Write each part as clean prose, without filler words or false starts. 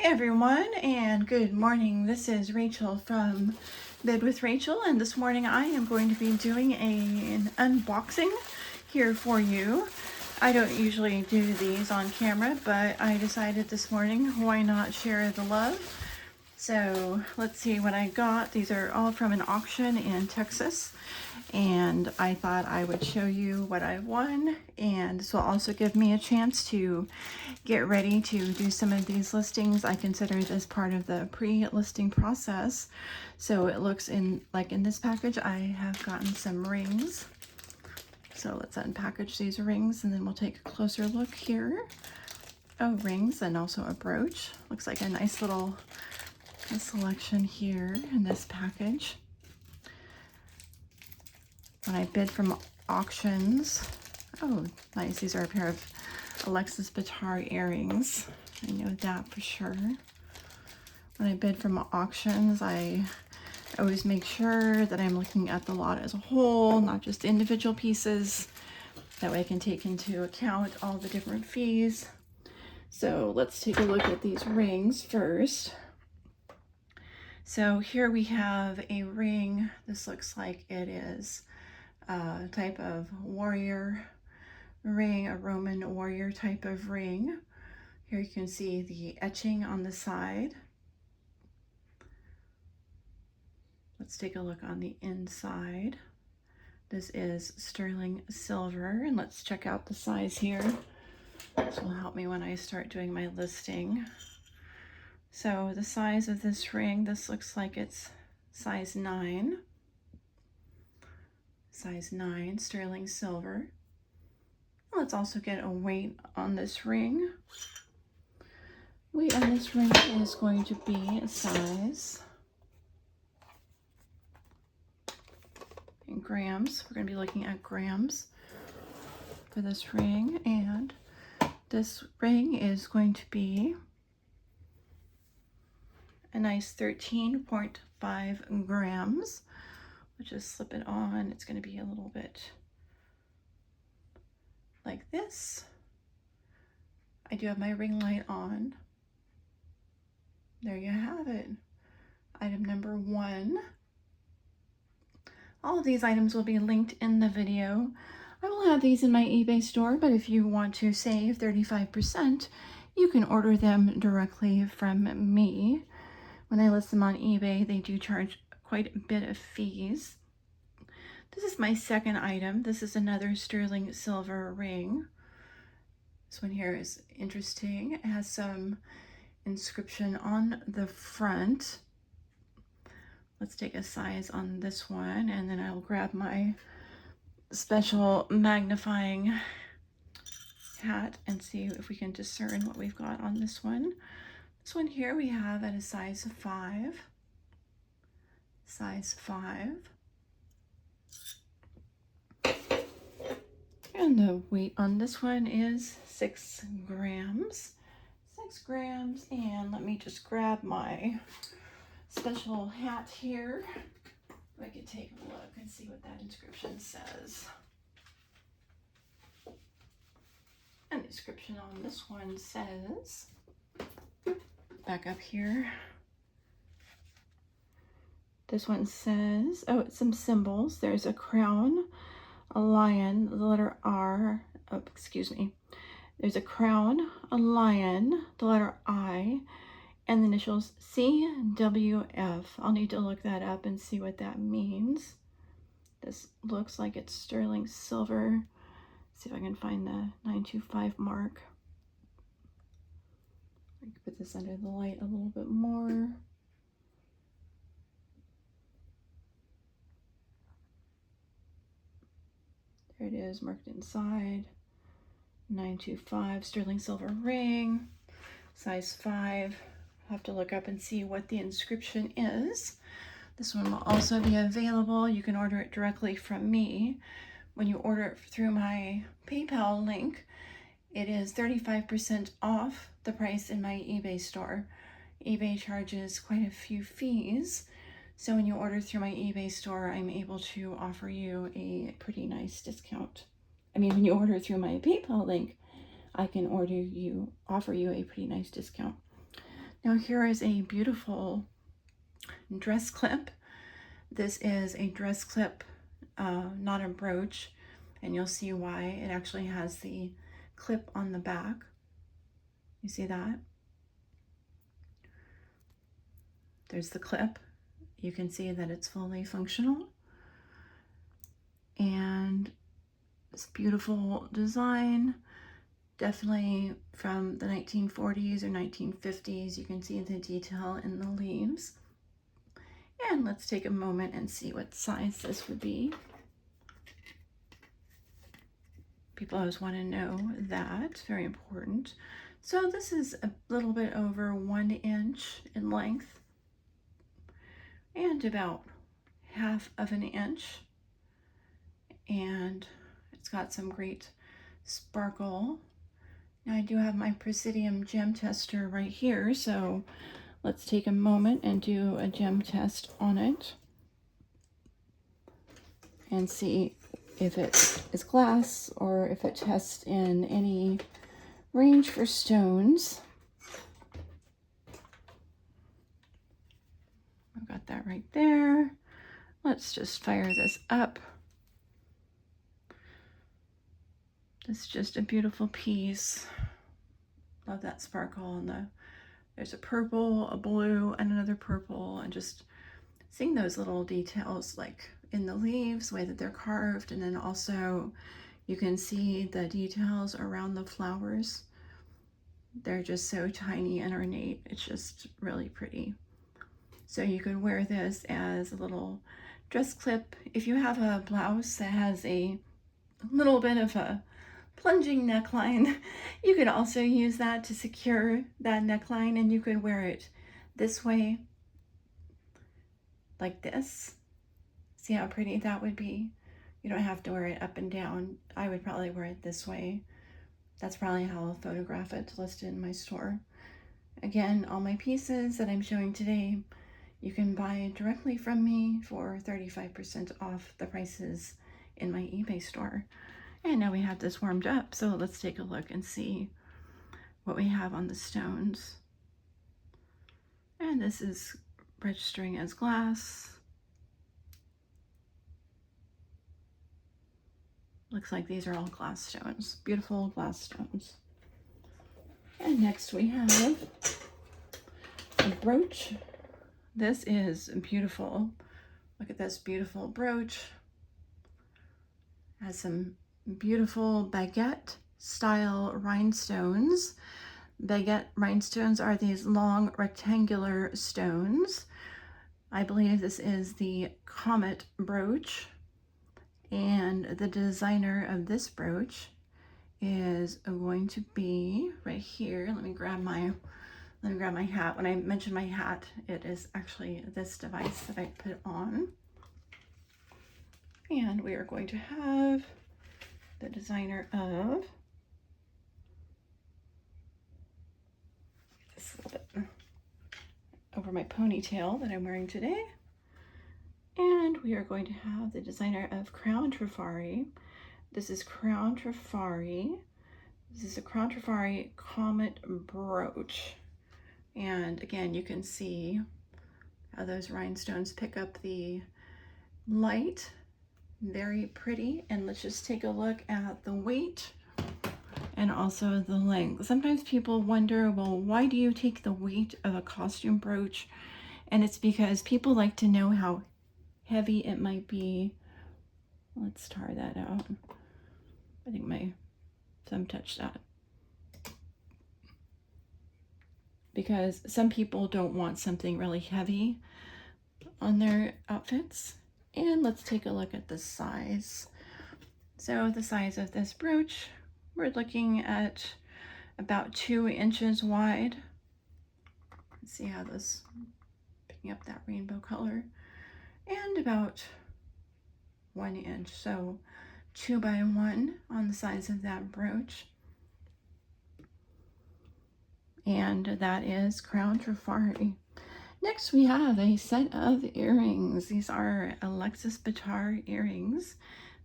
Hey everyone, and good morning. This is Rachel from Bed with Rachel, and this morning I am going to be doing an unboxing here for you. I don't usually do these on camera, but I decided this morning, why not share the love? So let's see what I got. These are all from an auction in Texas, and I thought I would show you what I won, and this will also give me a chance to get ready to do some of these listings. I consider it as part of the pre-listing process. So it looks like in this package I have gotten some rings. So let's unpackage these rings and then we'll take a closer look here. Oh, rings and also a brooch. Looks like a nice little selection here in this package. When I bid from auctions, oh nice, these are a pair of Alexis Bitar earrings. I know that for sure. When I bid from auctions, I always make sure that I'm looking at the lot as a whole, not just individual pieces. That way I can take into account all the different fees. So let's take a look at these rings first. So here we have a ring. This looks like it is a type of warrior ring, a Roman warrior type of ring. Here you can see the etching on the side. Let's take a look on the inside. This is sterling silver, and let's check out the size here. This will help me when I start doing my listing. So the size of this ring, this looks like it's size 9. Size 9 sterling silver. Let's also get a weight on this ring. Weight on this ring is going to be a size in grams. We're going to be looking at grams for this ring, and this ring is going to be a nice 13.5 grams. We'll just slip it on. It's going to be a little bit like this. I do have my ring light on. There you have it. Item number 1. All of these items will be linked in the video. I will have these in my eBay store, but if you want to save 35%, you can order them directly from me. When I list them on eBay, they do charge quite a bit of fees. This is my second item. This is another sterling silver ring. This one here is interesting. It has some inscription on the front. Let's take a size on this one, and then I'll grab my special magnifying hat and see if we can discern what we've got on this one. This one here we have at a size 5. Size 5. And the weight on this one is 6 grams. 6 grams, and let me just grab my special hat here. I can take a look and see what that inscription says. And the inscription on this one says, back up here, this one says, oh, it's some symbols. There's a crown, a lion, the letter R, oh, excuse me. There's a crown, a lion, the letter I, and the initials CWF. I'll need to look that up and see what that means. This looks like it's sterling silver. See if I can find the 925 mark. I can put this under the light a little bit more. There it is, marked inside. 925 sterling silver ring, size 5. I'll have to look up and see what the inscription is. This one will also be available. You can order it directly from me. When you order it through my PayPal link, it is 35% off the price in my eBay store. eBay charges quite a few fees, so when you order through my eBay store, I'm able to offer you a pretty nice discount. I mean, when you order through my PayPal link, I can offer you a pretty nice discount. Now here is a beautiful dress clip. This is a dress clip, not a brooch, and you'll see why. It actually has the clip on the back. You see that? There's the clip. You can see that it's fully functional. And this beautiful design, definitely from the 1940s or 1950s. You can see the detail in the leaves. And let's take a moment and see what size this would be. People always want to know that, very important. So this is a little bit over 1 inch in length and about ½ of an inch. And it's got some great sparkle. Now I do have my Presidium gem tester right here, so let's take a moment and do a gem test on it and see if it is glass or if it tests in any range for stones. I've got that right there. Let's just fire this up. It's just a beautiful piece. Love that sparkle, and there's a purple, a blue, and another purple, and just seeing those little details like in the leaves, the way that they're carved, and then also you can see the details around the flowers. They're just so tiny and ornate. It's just really pretty. So you could wear this as a little dress clip. If you have a blouse that has a little bit of a plunging neckline, you could also use that to secure that neckline, and you could wear it this way, like this. See how pretty that would be? You don't have to wear it up and down. I would probably wear it this way. That's probably how I'll photograph it to list it in my store. Again, all my pieces that I'm showing today, you can buy directly from me for 35% off the prices in my eBay store. And now we have this warmed up, so let's take a look and see what we have on the stones. And this is registering as glass. Looks like these are all glass stones, beautiful glass stones. And next we have a brooch. This is beautiful. Look at this beautiful brooch. Has some beautiful baguette style rhinestones. Baguette rhinestones are these long rectangular stones. I believe this is the Comet brooch, and the designer of this brooch is going to be right here. Let me grab my hat. When I mention my hat, it is actually this device that I put on. And we are going to have the designer of this a little bit over my ponytail that I'm wearing today. And we are going to have the designer of Crown Trifari. This is Crown Trifari. This is a Crown Trifari Comet brooch. And again, you can see how those rhinestones pick up the light. Very pretty. And let's just take a look at the weight and also the length. Sometimes people wonder, well, why do you take the weight of a costume brooch? And it's because people like to know how heavy it might be. Let's try that out. I think my thumb touched that. Because some people don't want something really heavy on their outfits. And let's take a look at the size. So the size of this brooch, we're looking at about 2 inches wide. Let's see how this, picking up that rainbow color. And about 1 inch, so 2 by 1 on the size of that brooch. And that is Crown Trifari. Next we have a set of earrings. These are Alexis Bitar earrings.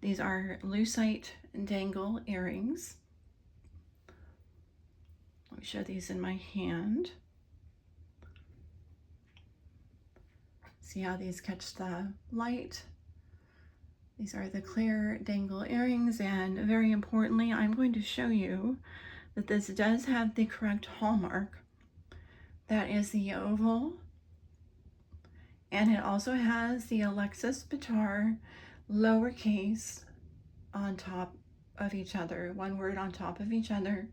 These are lucite dangle earrings. Let me show these in my hand. See how these catch the light? These are the clear dangle earrings, and very importantly, I'm going to show you that this does have the correct hallmark. That is the oval, and it also has the Alexis Bitar lowercase on top of each other, one word on top of each other.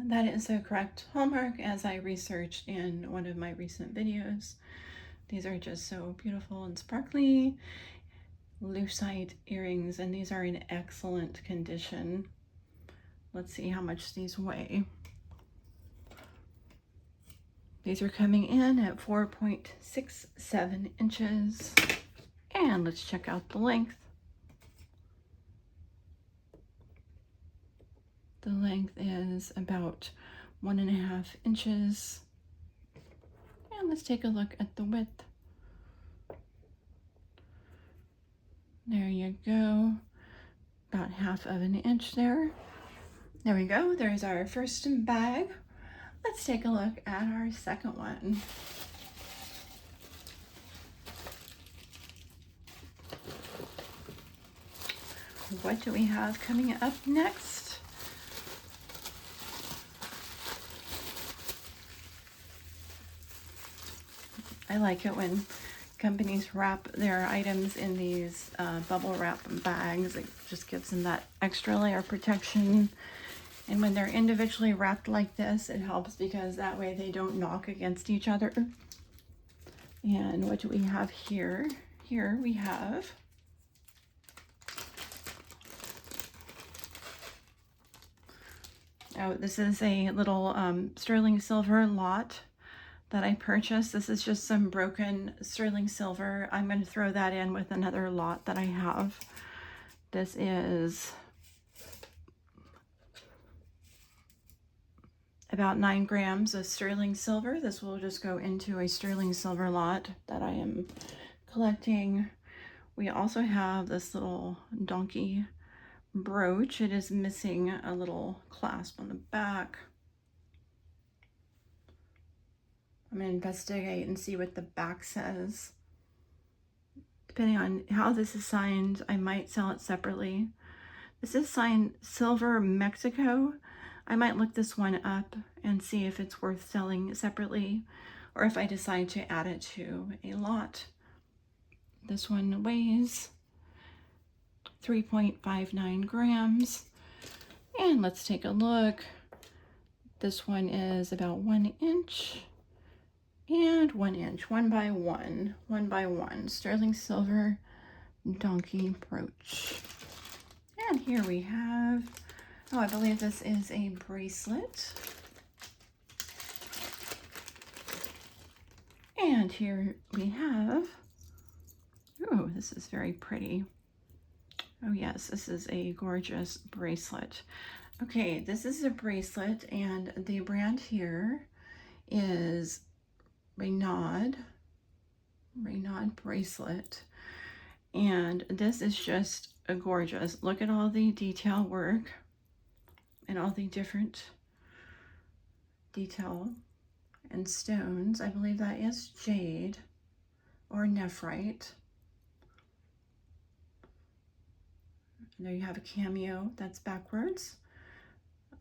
That is the correct hallmark, as I researched in one of my recent videos. These are just so beautiful and sparkly. Lucite earrings, and these are in excellent condition. Let's see how much these weigh. These are coming in at 4.67 inches. And let's check out the length. The length is about 1.5 inches. And let's take a look at the width. There you go, about 1/2 inch there. There we go, there's our first bag. Let's take a look at our second one. What do we have coming up next? I like it when companies wrap their items in these bubble wrap bags. It just gives them that extra layer of protection. And when they're individually wrapped like this, it helps because that way they don't knock against each other. And what do we have here? Here we have this is a little sterling silver lot that I purchased. This is just some broken sterling silver. I'm going to throw that in with another lot that I have. This is about 9 grams of sterling silver. This will just go into a sterling silver lot that I am collecting. We also have this little donkey brooch. It is missing a little clasp on the back. I'm going to investigate and see what the back says. Depending on how this is signed, I might sell it separately. This is signed Silver Mexico. I might look this one up and see if it's worth selling separately, or if I decide to add it to a lot. This one weighs 3.59 grams. And let's take a look. This one is about 1 inch. And 1 inch, 1 by 1, 1 by 1, sterling silver donkey brooch. And here we have, I believe this is a bracelet. And here we have, this is very pretty. Oh yes, this is a gorgeous bracelet. Okay, this is a bracelet, and the brand here is Renaud bracelet, and this is just a gorgeous. Look at all the detail work and all the different detail and stones. I believe that is jade or nephrite. And there you have a cameo that's backwards.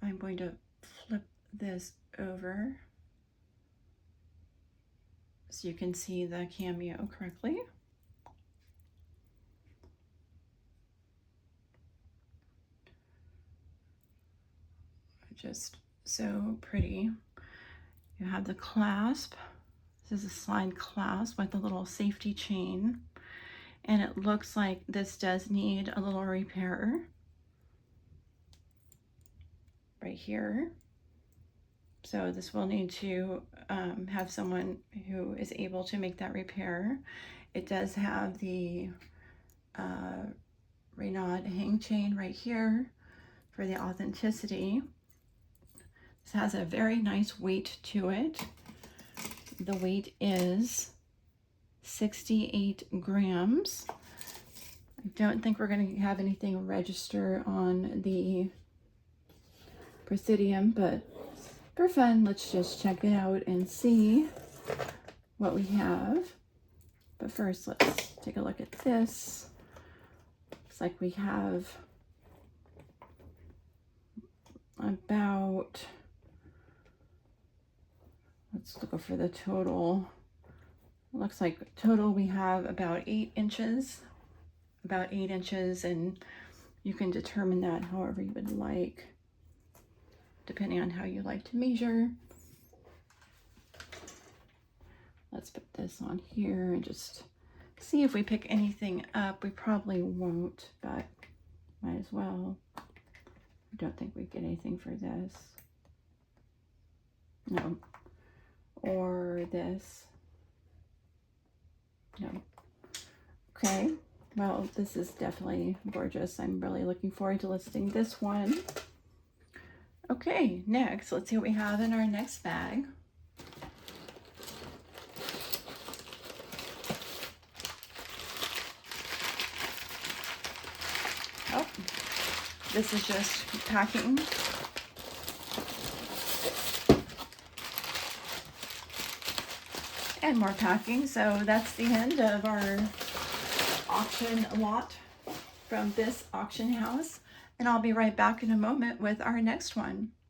I'm going to flip this over so you can see the cameo correctly. Just so pretty. You have the clasp. This is a slide clasp with a little safety chain. And it looks like this does need a little repair right here. So this will need to have someone who is able to make that repair. It does have the Renaud hang chain right here for the authenticity. This has a very nice weight to it. The weight is 68 grams. I don't think we're going to have anything register on the Presidium, but for fun, let's just check it out and see what we have. But first, let's take a look at this. Looks like we have about, let's look for the total. Looks like total we have about 8 inches. About 8 inches, and you can determine that however you would like, depending on how you like to measure. Let's put this on here and just see if we pick anything up. We probably won't, but might as well. I don't think we get anything for this. No. Or this. No. Okay. Well, this is definitely gorgeous. I'm really looking forward to listing this one. Okay, next, let's see what we have in our next bag. Oh, this is just packing. And more packing. So that's the end of our auction lot from this auction house, and I'll be right back in a moment with our next one.